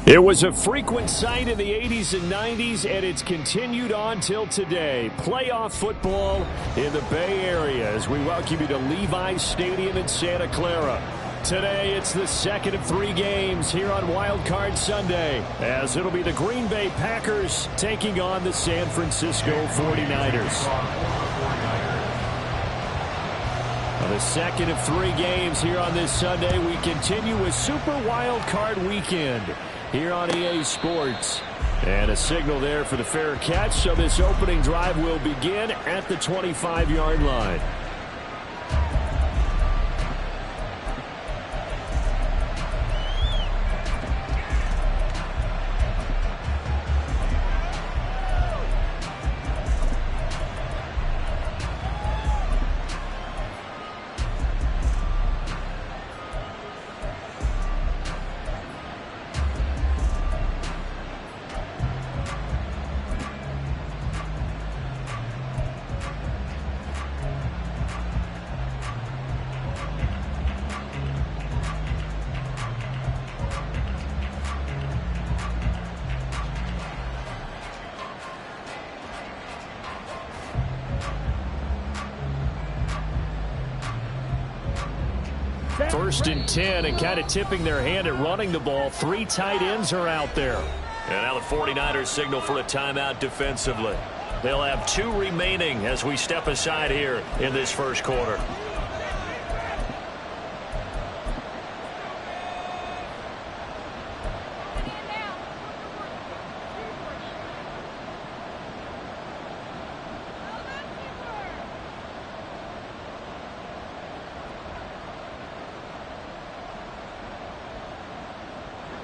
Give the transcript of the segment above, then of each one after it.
It was a frequent sight in the 80s and 90s, and it's continued on till today. Playoff football in the Bay Area as we welcome you to Levi's Stadium in Santa Clara. Today, it's the second of 3 games here on Wildcard Sunday, as it'll be the Green Bay Packers taking on the San Francisco 49ers. On the second of 3 games here on this Sunday, we continue with Super Wildcard Weekend here on EA Sports. And a signal there for the fair catch, so this opening drive will begin at the 25-yard line. First and 10, and kind of tipping their hand at running the ball. 3 tight ends are out there. And now the 49ers signal for a timeout defensively. They'll have 2 remaining as we step aside here in this first quarter.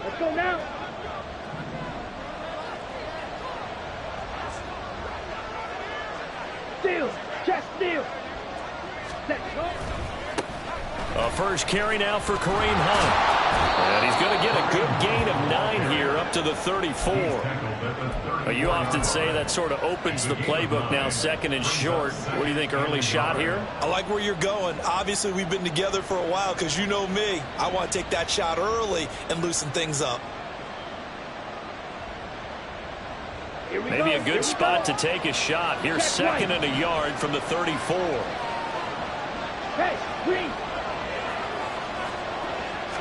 Let's go now. Steal. Check steal. Set. Go. A first carry now for Kareem Hunt. And he's going to get a good gain of 9 here up to the 34. You often say that sort of opens the playbook now, second and short. What do you think, early shot here? I like where you're going. Obviously, we've been together for a while because you know me. I want to take that shot early and loosen things up. Maybe a good spot to take a shot. Here's second and a yard from the 34. Hey, green.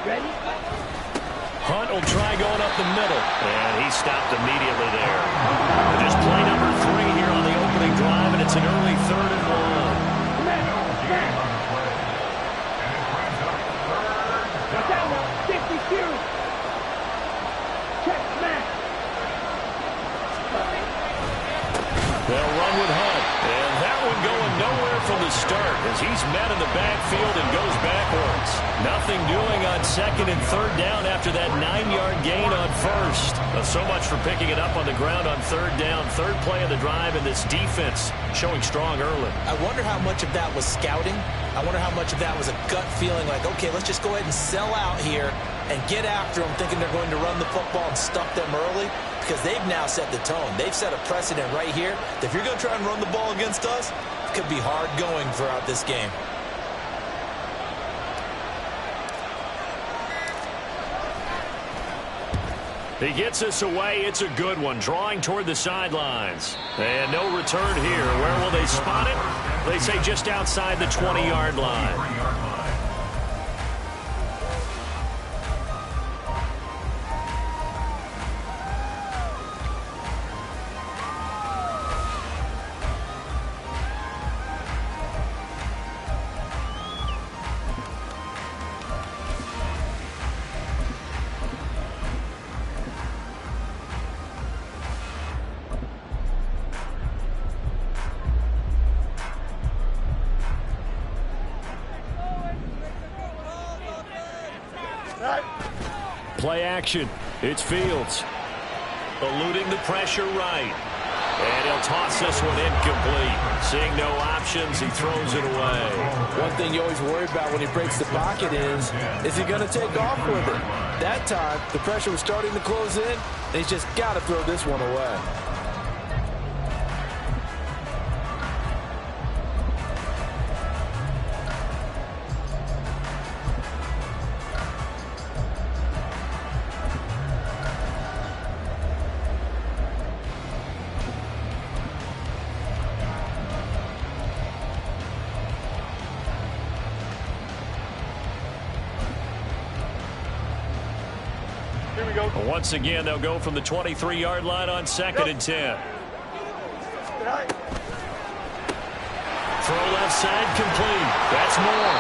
Ready? Hunt will try going up the middle. And he stopped immediately there. Just play number 3 here on the opening drive, and it's an early 3rd and 1. They'll run with Hunt. And that one going nowhere from the start as he's met in the backfield and goes backwards. Nothing doing on second and 3rd down after that 9-yard gain on first. So much for picking it up on the ground on 3rd down. 3rd play of the drive, and this defense showing strong early. I wonder how much of that was scouting. I wonder how much of that was a gut feeling like, okay, let's just go ahead and sell out here and get after them, thinking they're going to run the football and stuff them early, because they've now set the tone. They've set a precedent right here that if you're going to try and run the ball against us, it could be hard going throughout this game. He gets us away. It's a good one, drawing toward the sidelines. And no return here. Where will they spot it? They say just outside the 20-yard line. Play action. It's Fields. Eluding the pressure right. And he'll toss this one incomplete. Seeing no options, he throws it away. One thing you always worry about when he breaks the pocket is he going to take off with it? That time, the pressure was starting to close in, and he's just got to throw this one away. Once again, they'll go from the 23-yard line on 2nd and 10. Throw left side complete. That's more.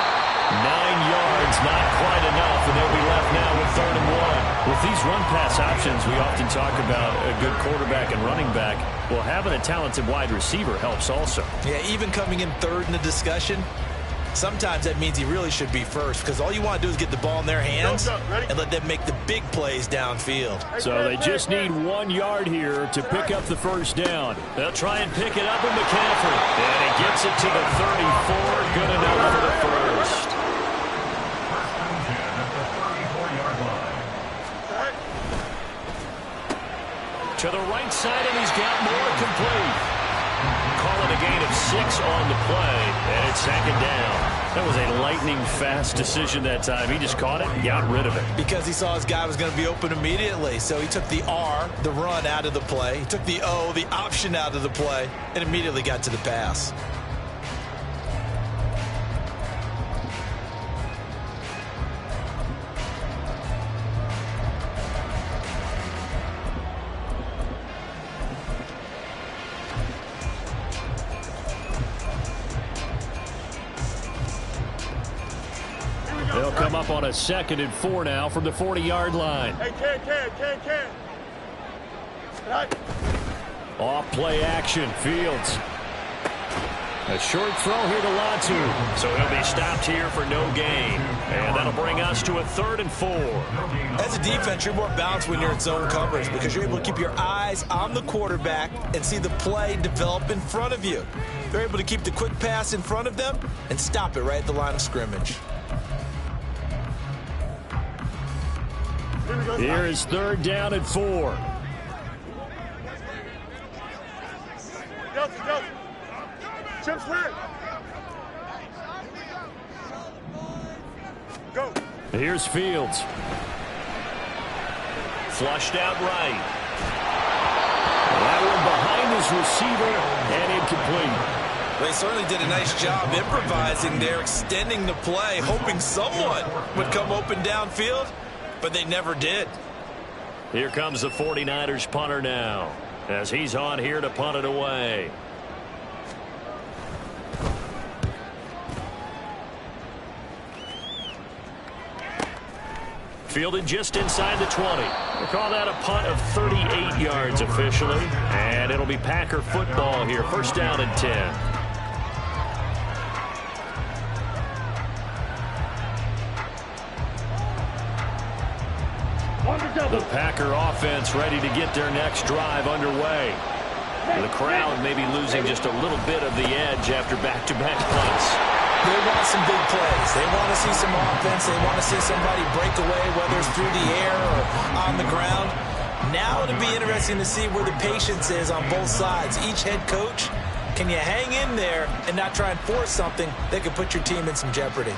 9 yards, not quite enough, and they'll be left now with 3rd and 1. With these run-pass options, we often talk about a good quarterback and running back. Well, having a talented wide receiver helps also. Yeah, even coming in 3rd in the discussion, sometimes that means he really should be first, because all you want to do is get the ball in their hands and let them make the big plays downfield. So they just need 1 yard here to pick up the first down. They'll try and pick it up with McCaffrey. And he gets it to the 34. Good enough for the first. To the right side, and he's got more complete. Calling a gain of 6 on the play, and it's 2nd down. That was a lightning-fast decision that time. He just caught it and got rid of it. Because he saw his guy was going to be open immediately, so he took the R, the run, out of the play. He took the O, the option, out of the play, and immediately got to the pass. They'll come up on a 2nd and 4 now from the 40-yard line. Hey, Ken. Off play action, Fields. A short throw here to Latu. So he'll be stopped here for no gain. And that'll bring us to a 3rd and 4. As a defense, you're more balanced when you're in zone coverage because you're able to keep your eyes on the quarterback and see the play develop in front of you. They're able to keep the quick pass in front of them and stop it right at the line of scrimmage. Here is 3rd down and 4. Go. Here's Fields. Flushed out right. That one behind his receiver and incomplete. They certainly did a nice job improvising there, extending the play, hoping someone would come open downfield, but they never did. Here comes the 49ers punter now, as he's on here to punt it away. Fielded just inside the 20. They call that a punt of 38 yards officially, and it'll be Packer football here. 1st down and 10. The Packer offense ready to get their next drive underway. The crowd may be losing just a little bit of the edge after back-to-back punts. They want some big plays. They want to see some offense. They want to see somebody break away, whether it's through the air or on the ground. Now it'll be interesting to see where the patience is on both sides. Each head coach, can you hang in there and not try and force something that could put your team in some jeopardy?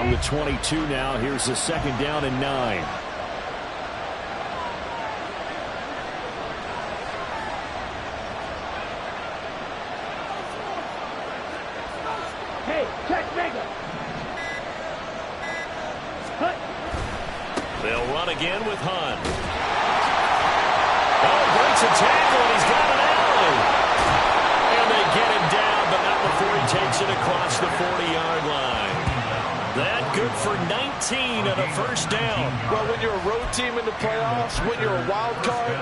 from the 22 now. Here's the 2nd down and 9. Hey, check Mega. Hunt. They'll run again with Hunt. Oh, breaks a tackle, and he's got an alley. And they get him down, but not before he takes it across the 40-yard line. That good for 19 and a 1st down. Well, when you're a road team in the playoffs, when you're a wild card,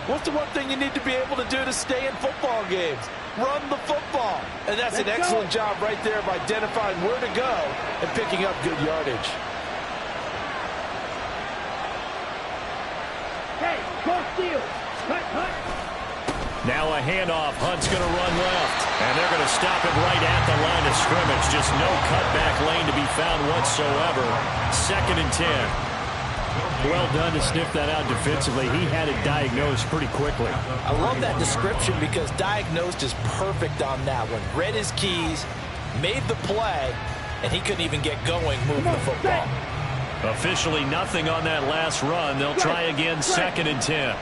what's the one thing you need to be able to do to stay in football games? Run the football. And that's an excellent job right there of identifying where to go and picking up good yardage. Hey, go steal. Hunt. Now a handoff. Hunt's going to run left. And they're going to stop him right at the line of scrimmage. Just no cutback lane to be found whatsoever. 2nd and 10. Well done to sniff that out defensively. He had it diagnosed pretty quickly. I love that description because diagnosed is perfect on that one. Read his keys, made the play, and he couldn't even get going moving the football. Officially nothing on that last run. They'll try again 2nd and 10.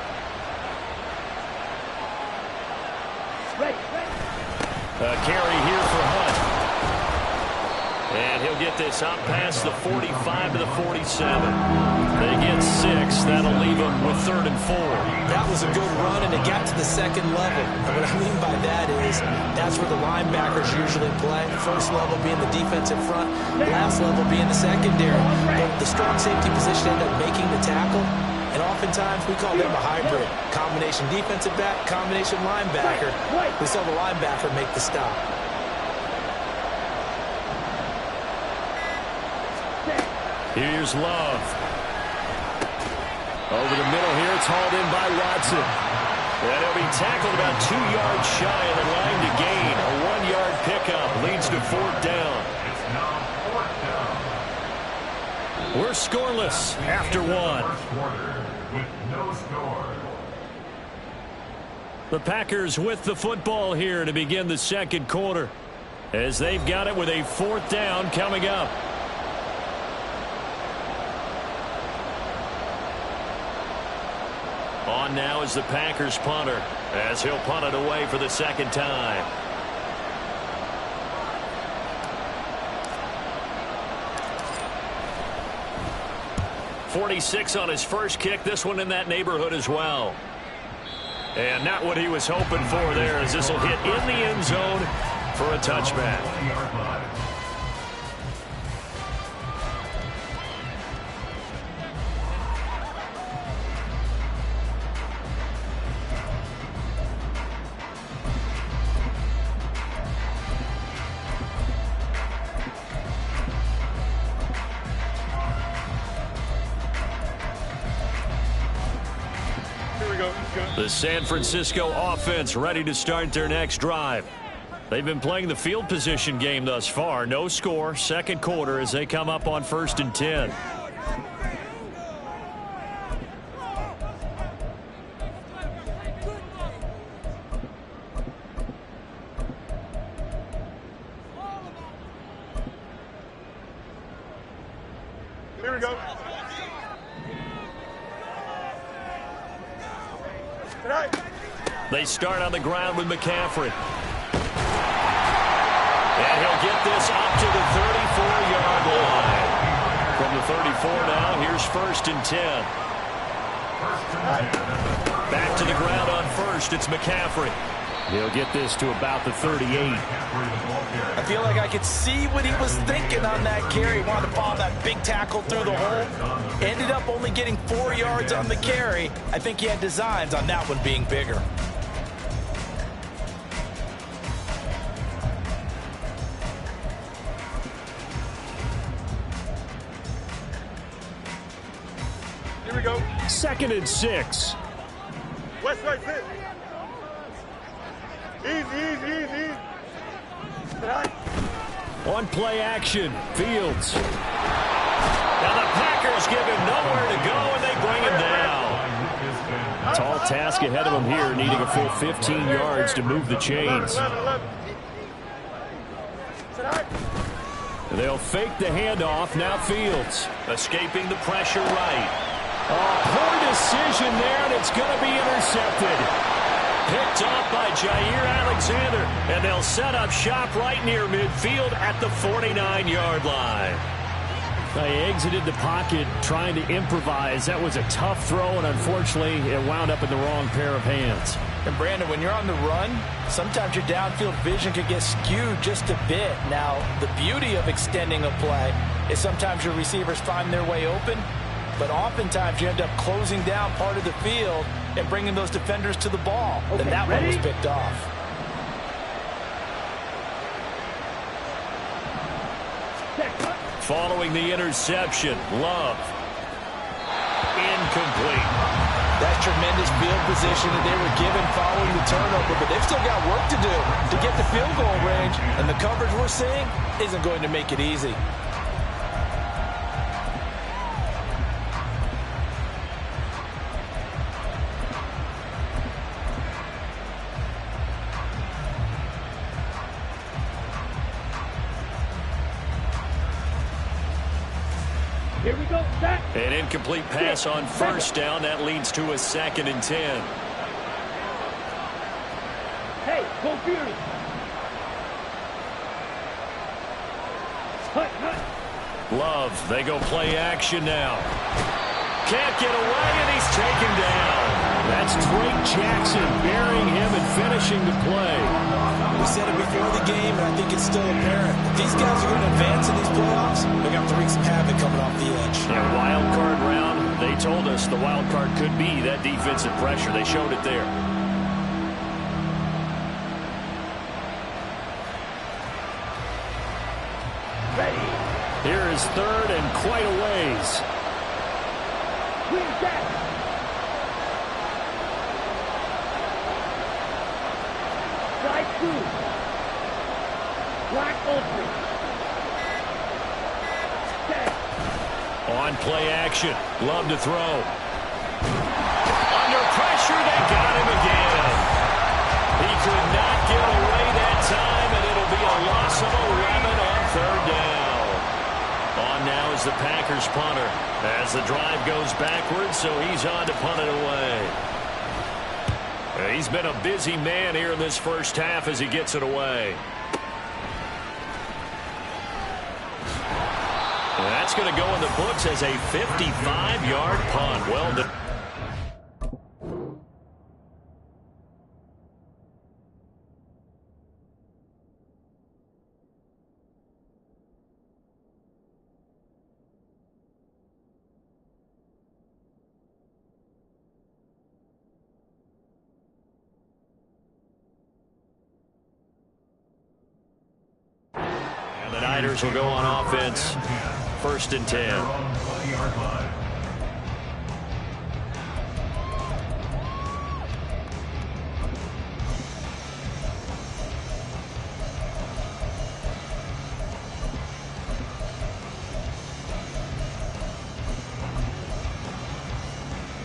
A carry here for Hunt. And he'll get this up past the 45 to the 47. They get 6. That'll leave them with 3rd and 4. That was a good run, and it got to the 2nd level. And what I mean by that is that's where the linebackers usually play. First level being the defensive front, last level being the secondary. But the strong safety position ended up making the tackle. And oftentimes we call them a hybrid. Combination defensive back, combination linebacker. We saw the linebacker make the stop. Here's Love. Over the middle here, it's hauled in by Watson. And he'll be tackled about 2 yards shy of the line to gain. A 1-yard pickup leads to 4th down. We're scoreless after 1. The Packers with the football here to begin the 2nd quarter, as they've got it with a 4th down coming up. On now is the Packers punter, as he'll punt it away for the 2nd time. .46 on his first kick. This one in that neighborhood as well. And not what he was hoping for there, as this will hit in the end zone for a touchback. The San Francisco offense ready to start their next drive. They've been playing the field position game thus far. No score, 2nd quarter as they come up on 1st and 10. Here we go. They start on the ground with McCaffrey. And he'll get this up to the 34-yard line. From the 34 now, here's 1st and 10. Back to the ground on 1st, it's McCaffrey. He'll get this to about the 38. I feel like I could see what he was thinking on that carry. He wanted to follow that big tackle through the hole. Ended up only getting 4 yards on the carry. I think he had designs on that one being bigger. Here we go. 2nd and 6. West right sit. Easy. On play action, Fields. Now the Packers give him nowhere to go, and they bring him down. Tall task ahead of him here, needing a full 15 yards to move the chains. They'll fake the handoff. Now Fields. Escaping the pressure right. Oh, poor decision there, and it's going to be intercepted. Picked off by Jair Alexander, and they'll set up shop right near midfield at the 49-yard line. They exited the pocket trying to improvise. That was a tough throw, and unfortunately, it wound up in the wrong pair of hands. And Brandon, when you're on the run, sometimes your downfield vision can get skewed just a bit. Now, the beauty of extending a play is sometimes your receivers find their way open, but oftentimes you end up closing down part of the field and bringing those defenders to the ball. Okay, and that ready? one was picked off. Following the interception, Love. Incomplete. That's tremendous field position that they were given following the turnover, but they've still got work to do to get the field goal range, and the coverage we're seeing isn't going to make it easy. Here we go, set. An incomplete pass on first down. That leads to a 2nd and 10. Hey, go Fury. Hut, hut. Love, they go play action now. Can't get away, and he's taken down. That's Drake Jackson burying him and finishing the play. We said it before the game, and I think it's still apparent. If these guys are going to advance in these playoffs, they're going to have to wreak some havoc coming off the edge. Yeah, wild card round, they told us the wild card could be that defensive pressure. They showed it there. Ready. Here is 3rd and quite a ways. Clean set. Slide two. Black open. Set. On play action, Love to throw. Under pressure, they got him again. He could not get away that time, and it'll be a loss of 11 on 3rd down. On now is the Packers punter as the drive goes backwards, so he's on to punt it away. He's been a busy man here in this first half as he gets it away. And that's going to go in the books as a 55-yard punt. Well done. The Niners will go on offense. 1st and 10.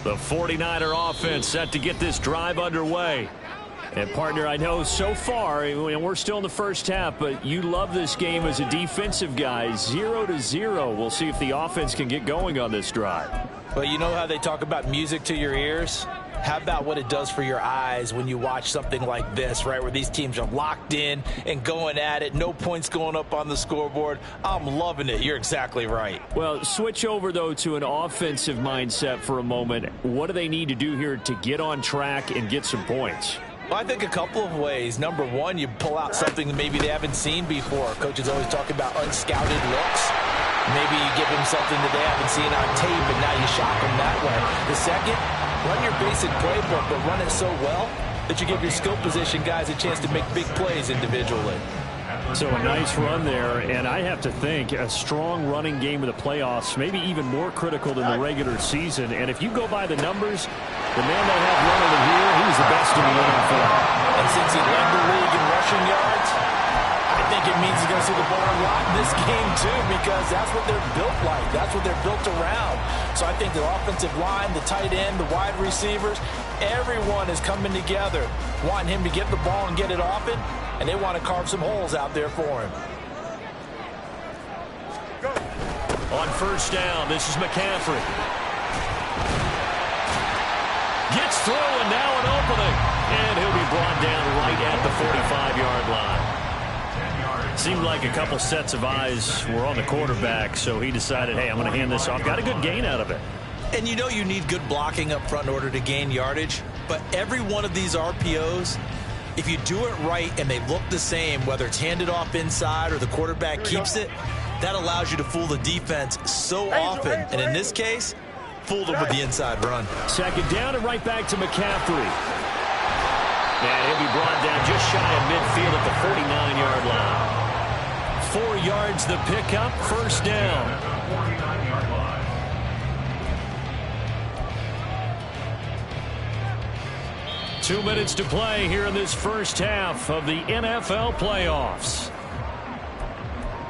The 49er offense set to get this drive underway. And, partner, I know so far, we're still in the first half, but you love this game as a defensive guy. 0-0. We'll see if the offense can get going on this drive. Well, you know how they talk about music to your ears? How about what it does for your eyes when you watch something like this, right, where these teams are locked in and going at it, no points going up on the scoreboard? I'm loving it. You're exactly right. Well, switch over, though, to an offensive mindset for a moment. What do they need to do here to get on track and get some points? Well, I think a couple of ways. Number one, you pull out something that maybe they haven't seen before. Coaches always talk about unscouted looks. Maybe you give them something that they haven't seen on tape, and now you shock them that way. The second, run your basic playbook, but run it so well that you give your skill position guys a chance to make big plays individually. So a nice run there, and I have to think a strong running game of the playoffs, maybe even more critical than the regular season. And if you go by the numbers, the man they have running in here, he's the best in the NFL. And since he led the league in rushing yards, I think it means he's going to see the ball a lot in this game too, because that's what they're built like. That's what they're built around. So I think the offensive line, the tight end, the wide receivers, everyone is coming together, wanting him to get the ball and get it often, and they want to carve some holes out there for him. On first down, this is McCaffrey. Gets through, and now an opening. And he'll be brought down right at the 45-yard line. Seemed like a couple sets of eyes were on the quarterback, so he decided, hey, I'm going to hand this off. Got a good gain out of it. And you know you need good blocking up front in order to gain yardage, but every one of these RPOs, if you do it right and they look the same, whether it's handed off inside or the quarterback keeps it, that allows you to fool the defense so often. And in this case, fooled them with the inside run. Second down and right back to McCaffrey. And he'll be brought down just shy of midfield at the 49-yard line. 4 yards the pickup, first down. 49-yard line. Two minutes to play here in this first half of the NFL playoffs.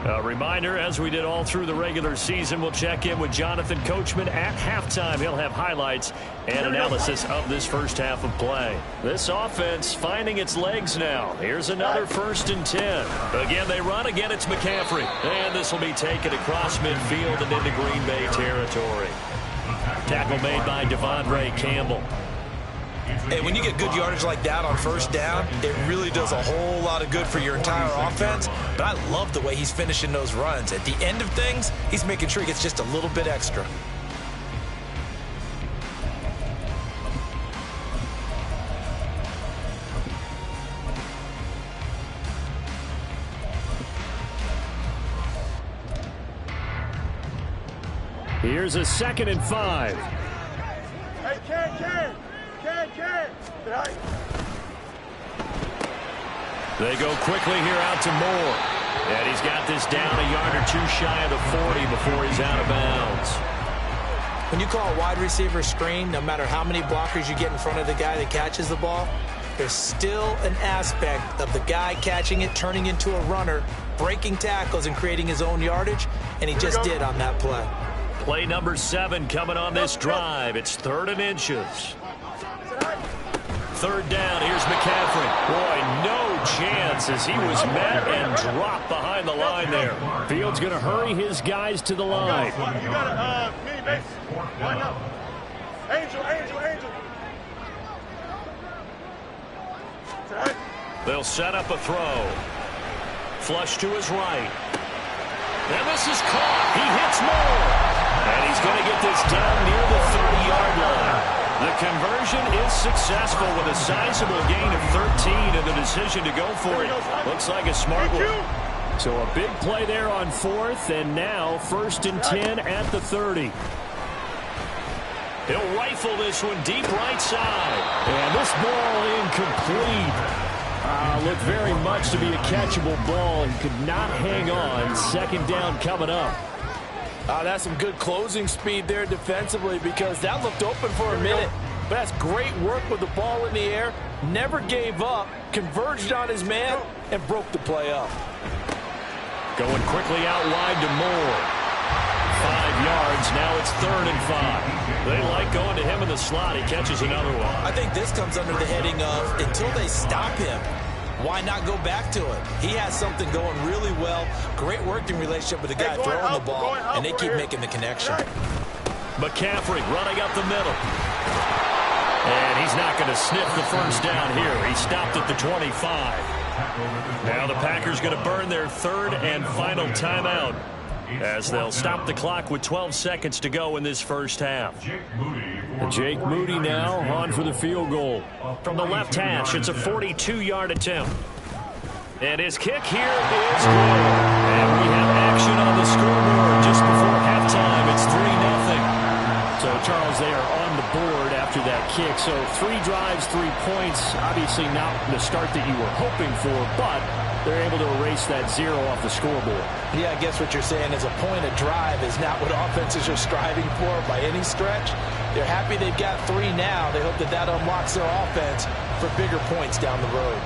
A reminder, as we did all through the regular season, we'll check in with Jonathan Coachman at halftime. He'll have highlights and analysis of this first half of play. This offense finding its legs now. Here's another 1st and 10. Again, they run. Again, it's McCaffrey. And this will be taken across midfield and into Green Bay territory. Tackle made by Devondre Campbell. Hey, when you get good yardage like that on first down, it really does a whole lot of good for your entire offense. But I love the way he's finishing those runs. At the end of things, he's making sure he gets just a little bit extra. Here's a 2nd and 5. Hey, Ken. They go quickly here out to Moore. And he's got this down a yard or two shy of the 40 before he's out of bounds. When you call a wide receiver screen, no matter how many blockers you get in front of the guy that catches the ball, there's still an aspect of the guy catching it, turning into a runner, breaking tackles and creating his own yardage, and he just did on that play. Play number 7 coming on this drive. It's 3rd and inches. 3rd down, here's McCaffrey. Boy, no chance as he was met and dropped behind the line there. Field's going to hurry his guys to the line. You got a mini base. Line up. Angel. They'll set up a throw. Flush to his right. And this is caught. He hits Moore. And he's going to get this down near the 30-yard line. The conversion is successful with a sizable gain of 13 and the decision to go for it. Looks like a smart one. So a big play there on 4th, and now 1st and 10 at the 30. He'll rifle this one deep right side. And this ball incomplete. Looked very much to be a catchable ball and could not hang on. 2nd down coming up. That's some good closing speed there defensively because that looked open for a minute. But that's great work with the ball in the air. Never gave up, converged on his man, and broke the play up. Going quickly out wide to Moore. 5 yards. Now it's 3rd and 5. They like going to him in the slot. He catches another one. I think this comes under the heading of until they stop him, why not go back to it? He has something going really well. Great working relationship with the guy throwing the ball, and they keep making the connection. McCaffrey running up the middle. And he's not going to sniff the first down here. He stopped at the 25. Now the Packers going to burn their 3rd and final timeout as they'll stop the clock with 12 seconds to go in this first half. Jake Moody now on for the field goal. From the left hash, it's a 42-yard attempt. And his kick here is good. And we have action on the scoreboard just before halftime. It's 3-0. So, Charles, they are on the board after that kick. So 3 drives, 3 points. Obviously not the start that you were hoping for, but they're able to erase that 0 off the scoreboard. Yeah, I guess what you're saying is a point of drive is not what offenses are striving for by any stretch. They're happy they've got 3 now. They hope that that unlocks their offense for bigger points down the road.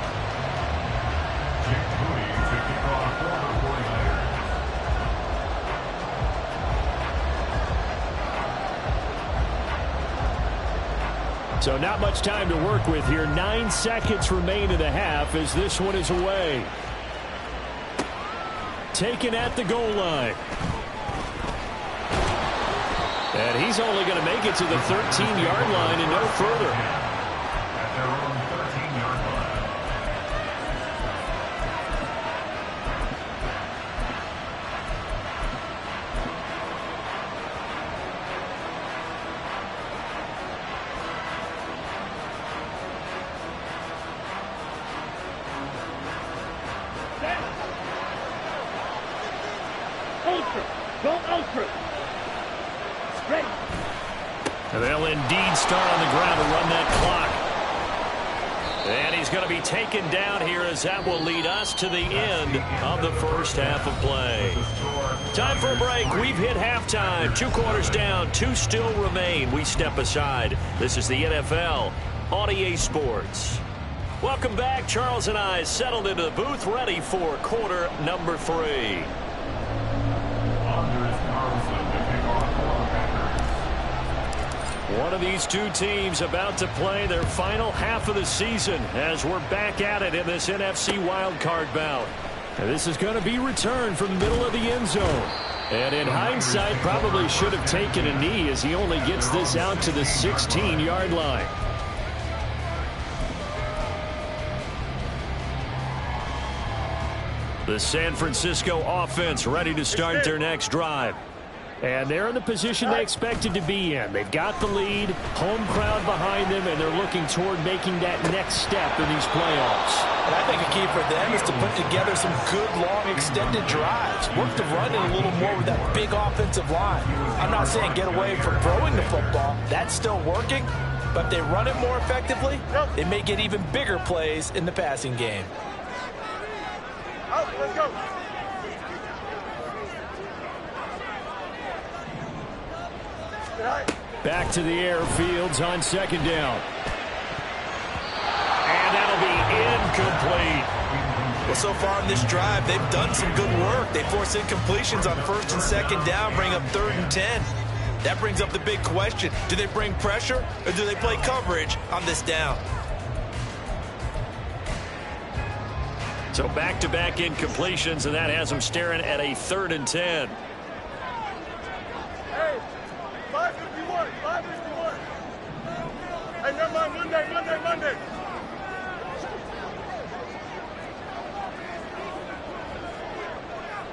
So not much time to work with here. 9 seconds remain in the half as this one is away. Taken at the goal line. And he's only going to make it to the 13-yard line and no further. At their own 13-yard line. Ultra. Go ultra. Straight. And they'll indeed start on the ground to run that clock. And he's going to be taken down here as that will lead us to the end of the first half of play. Time for a break. We've hit halftime. 2 quarters down. 2 still remain. We step aside. This is the NFL on EA Sports. Welcome back. Charles and I settled into the booth ready for quarter number 3. One of these two teams about to play their final half of the season as we're back at it in this NFC wildcard bout. And this is going to be returned from the middle of the end zone. And in hindsight, probably should have taken a knee as he only gets this out to the 16-yard line. The San Francisco offense ready to start their next drive. And they're in the position they expected to be in. They've got the lead, home crowd behind them, and they're looking toward making that next step in these playoffs. And I think a key for them is to put together some good, long, extended drives. Work the run in a little more with that big offensive line. I'm not saying get away from throwing the football. That's still working. But if they run it more effectively, they may get even bigger plays in the passing game. Out, let's go. Back to the air, Fields on second down. And that'll be incomplete. Well, so far in this drive, they've done some good work. They force incompletions on 1st and 2nd down, bring up 3rd and 10. That brings up the big question. Do they bring pressure or do they play coverage on this down? So back-to-back incompletions, and that has them staring at a 3rd and 10. Hey, 551, 551. Hey, never mind, Monday.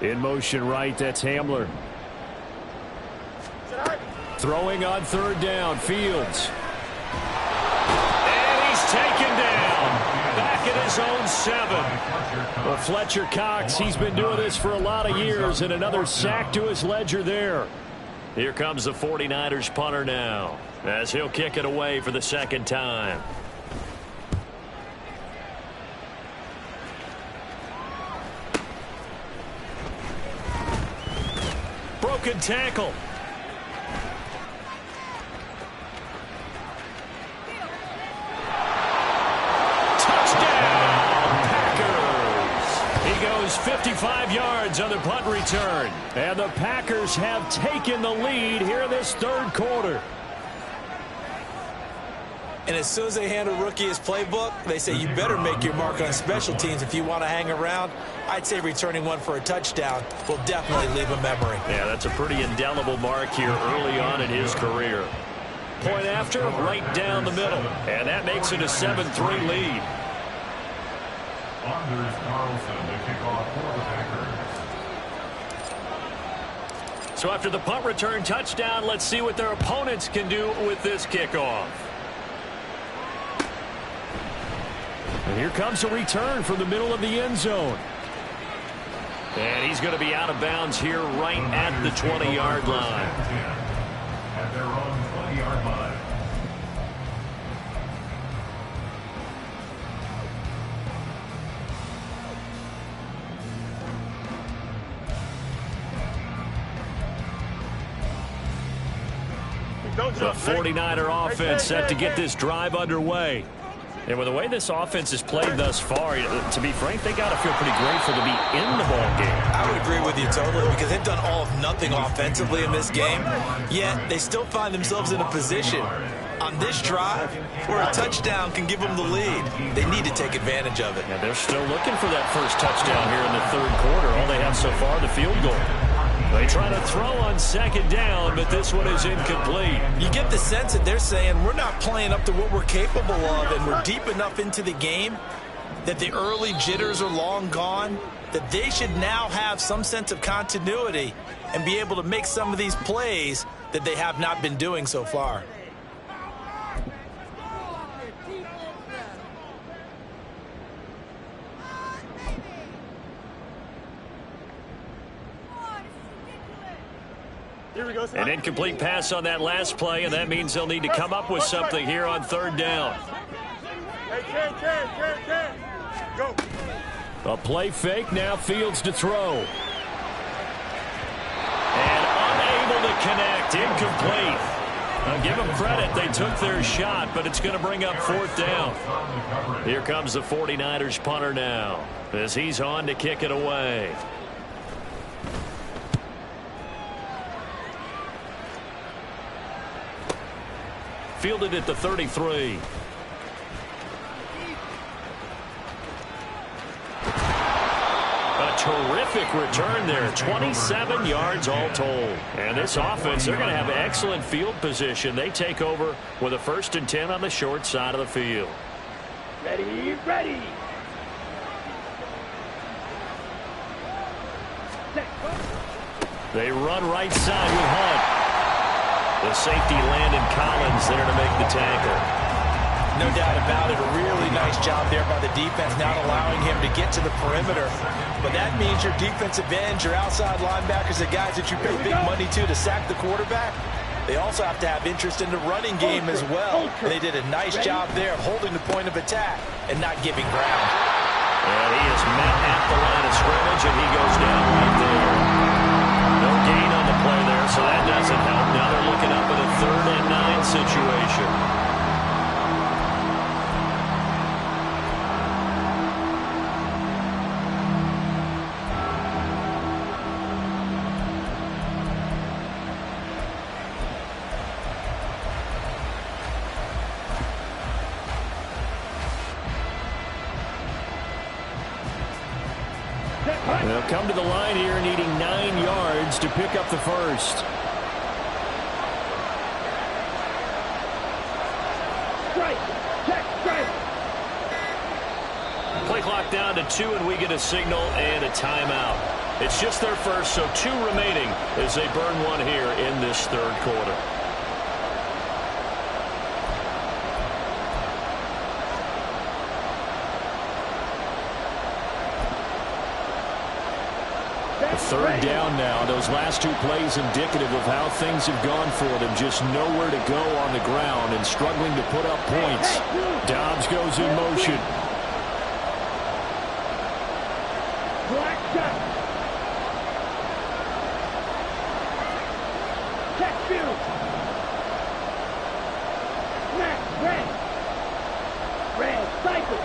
In motion right, that's Hamler. Throwing on 3rd down, Fields. And he's taken down. Back at his own 7. Well, Fletcher Cox, he's been doing this for a lot of years, and another sack to his ledger there. Here comes the 49ers punter now, as he'll kick it away for the 2nd time. Broken tackle. Touchdown, Packers. He goes 55 yards on the punt return. And the Packers have taken the lead here in this 3rd quarter. And as soon as they hand a rookie his playbook, they say you better make your mark on special teams if you want to hang around. I'd say returning one for a touchdown will definitely leave a memory. Yeah, that's a pretty indelible mark here early on in his career. Point after, right down the middle. And that makes it a 7-3 lead. Anders Carlson to kick off for the Packers. So after the punt return touchdown, let's see what their opponents can do with this kickoff. And here comes a return from the middle of the end zone. And he's going to be out of bounds here right at the 20-yard line. At their own 20-yard line. The 49er offense set to get this drive underway. And with the way this offense has played thus far, to be frank, they got to feel pretty grateful to be in the ball game. I would agree with you totally because they've done all of nothing offensively in this game, yet they still find themselves in a position on this drive where a touchdown can give them the lead. They need to take advantage of it. And they're still looking for that first touchdown here in the 3rd quarter. All they have so far, the field goal. They try to throw on second down, but this one is incomplete. You get the sense that they're saying we're not playing up to what we're capable of, and we're deep enough into the game that the early jitters are long gone, that they should now have some sense of continuity and be able to make some of these plays that they have not been doing so far. An incomplete pass on that last play, and that means they'll need to come up with something here on third down. Go. A play fake, now Fields to throw. And unable to connect, incomplete. I'll give them credit, they took their shot, but it's going to bring up fourth down. Here comes the 49ers punter now, as he's on to kick it away. Fielded at the 33. A terrific return there. 27 yards all told. And this offense, they're going to have excellent field position. They take over with a 1st and 10 on the short side of the field. Ready, ready. They run right side with Hunt. The safety Landon Collins there to make the tackle. No doubt about it, a really nice job there by the defense, not allowing him to get to the perimeter. But that means your defensive ends, your outside linebackers, the guys that you pay big money to sack the quarterback, they also have to have interest in the running game as well. And they did a nice job there of holding the point of attack and not giving ground. And he is met at the line of scrimmage, and he goes down right there. No gain on the play there, so that doesn't help. Now they're looking up at a 3rd and 9 situation. They'll come to the line here needing 9 yards to pick up the first. Strike. Check, strike. Play clock down to 2, and we get a signal and a timeout. It's just their first, so 2 remaining as they burn one here in this 3rd quarter. Third down now. Those last 2 plays indicative of how things have gone for them. Just nowhere to go on the ground and struggling to put up points. Dobbs goes in motion. Black shot. Check field. Snap, red. Red, cycle.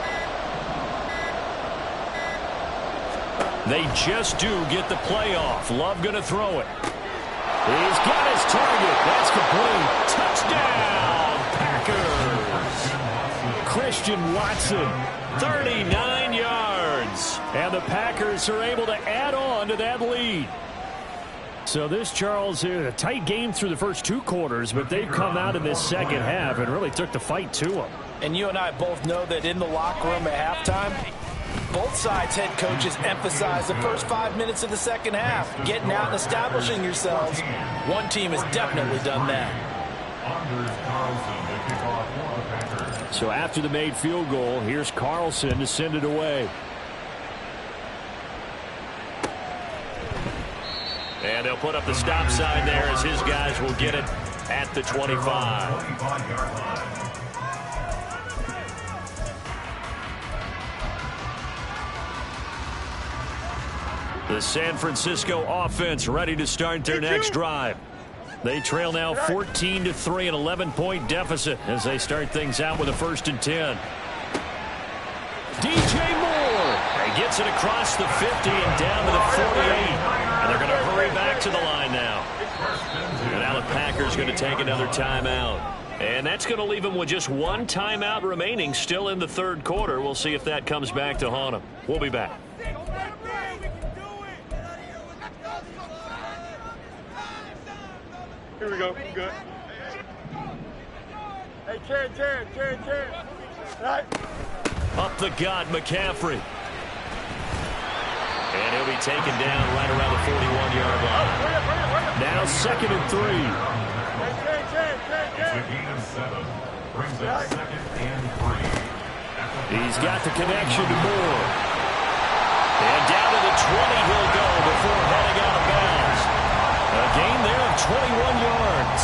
They just do get the play off. Love going to throw it. He's got his target. That's complete. Touchdown, Packers. Christian Watson, 39 yards. And the Packers are able to add on to that lead. So this, Charles, a tight game through the first 2 quarters, but they've come out in this second half and really took the fight to them. And you and I both know that in the locker room at halftime, both sides' head coaches emphasize the first 5 minutes of the second half, getting out and establishing yourselves. One team has definitely done that. So after the made field goal, here's Carlson to send it away. And they'll put up the stop sign there as his guys will get it at the 25. The San Francisco offense ready to start their next drive. They trail now 14-3, an 11-point deficit as they start things out with a 1st and 10. DJ Moore. He gets it across the 50 and down to the 48. And they're going to hurry back to the line now. And now the Packers going to take another timeout. And that's going to leave them with just 1 timeout remaining still in the 3rd quarter. We'll see if that comes back to haunt them. We'll be back. Here we go. Good. Hey, Chad. Right. Up the gut, McCaffrey. And he'll be taken down right around the 41-yard line. Now 2nd and 3. It's a gain of 7. Brings up 2nd and 3. He's got the connection to Moore. And down to the 20 he'll go before heading out of bounds. A gain there of 21 yards.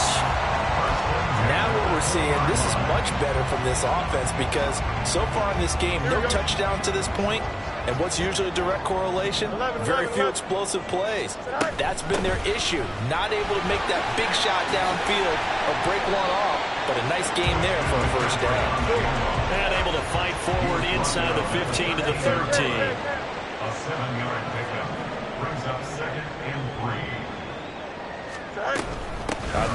Now what we're seeing, this is much better from this offense because so far in this game, no touchdown to this point. And what's usually a direct correlation? Very few explosive plays. That's been their issue. Not able to make that big shot downfield or break one off. But a nice game there for a first down. And able to fight forward inside the 15 to the 13. A 7-yard pickup. Brings up 2nd and 3.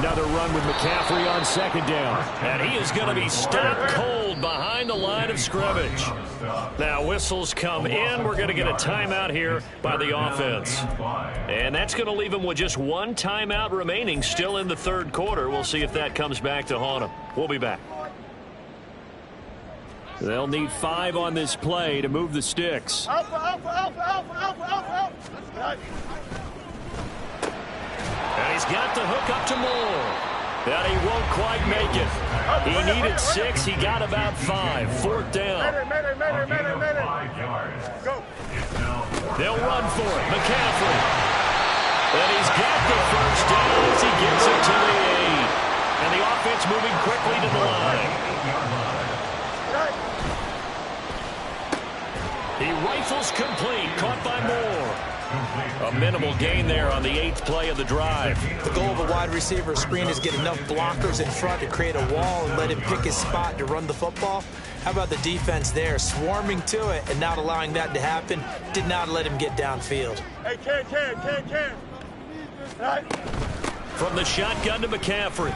Another run with McCaffrey on 2nd down. And he is going to be stopped cold behind the line of scrimmage. Now whistles come in. We're going to get a timeout here by the offense. And that's going to leave him with just one timeout remaining still in the 3rd quarter. We'll see if that comes back to haunt him. We'll be back. They'll need 5 on this play to move the sticks. And he's got the hook up to Moore. But he won't quite make it. He needed 6. He got about 5. 4th down. They'll run for it. McCaffrey. And he's got the first down as he gets it to the 8. And the offense moving quickly to the line. He rifles complete. Caught by Moore. A minimal gain there on the 8th play of the drive. The goal of a wide receiver screen is get enough blockers in front to create a wall and let him pick his spot to run the football. How about the defense there, swarming to it and not allowing that to happen? Did not let him get downfield. Hey, Ken. Right. From the shotgun to McCaffrey.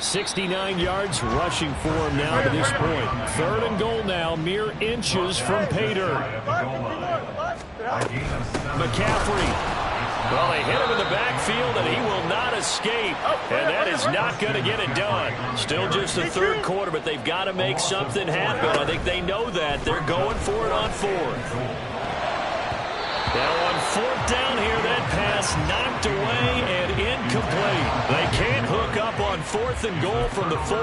69 yards rushing for him now to this point. 3rd and goal now, mere inches from Pater. McCaffrey. Well, they hit him in the backfield, and he will not escape. And that is not going to get it done. Still just the 3rd quarter, but they've got to make something happen. I think they know that. They're going for it on 4th. Now on 4th down here, that pass knocked away and incomplete. They can't hook up on 4th and goal from the 4.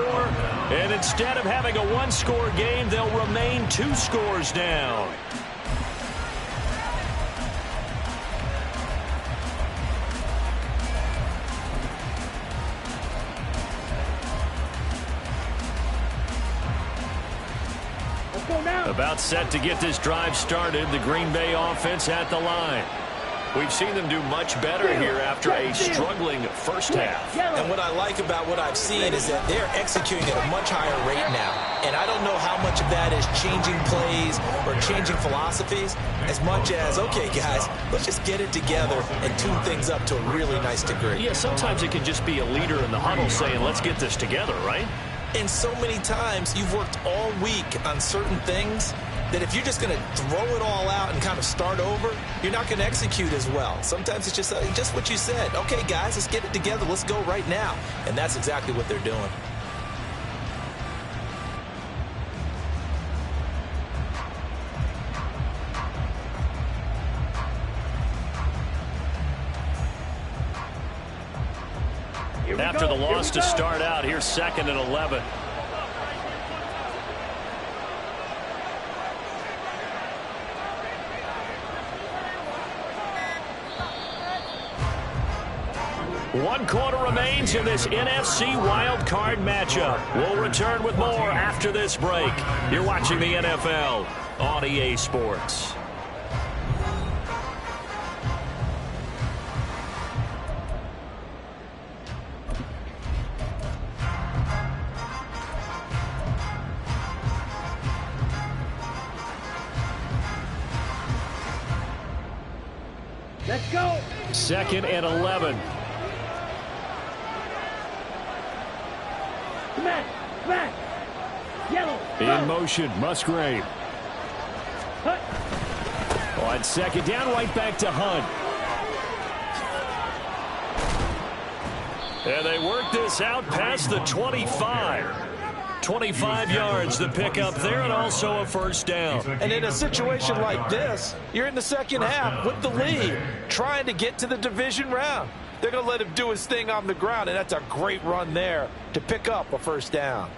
And instead of having a 1-score game, they'll remain 2 scores down. About set to get this drive started. The Green Bay offense at the line. We've seen them do much better here after a struggling first half. And what I like about what I've seen is that they're executing at a much higher rate now. And I don't know how much of that is changing plays or changing philosophies as much as, okay, guys, let's just get it together and tune things up to a really nice degree. Yeah, sometimes it can just be a leader in the huddle saying, let's get this together, right? And so many times you've worked all week on certain things that if you're just going to throw it all out and kind of start over, you're not going to execute as well. Sometimes it's just what you said. Okay, guys, let's get it together. Let's go right now. And that's exactly what they're doing. After the loss to start out, here's 2nd and 11. One quarter remains in this NFC wildcard matchup. We'll return with more after this break. You're watching the NFL on EA Sports. Let's go. 2nd and 11. Smash. Yellow. In motion, Musgrave. Hut. On 2nd down, right back to Hunt. And they work this out past the 25. 25 yards the pick up there, and also a first down. And in a situation like this, you're in the second half with the lead, trying to get to the division round. They're going to let him do his thing on the ground, and that's a great run there to pick up a first down.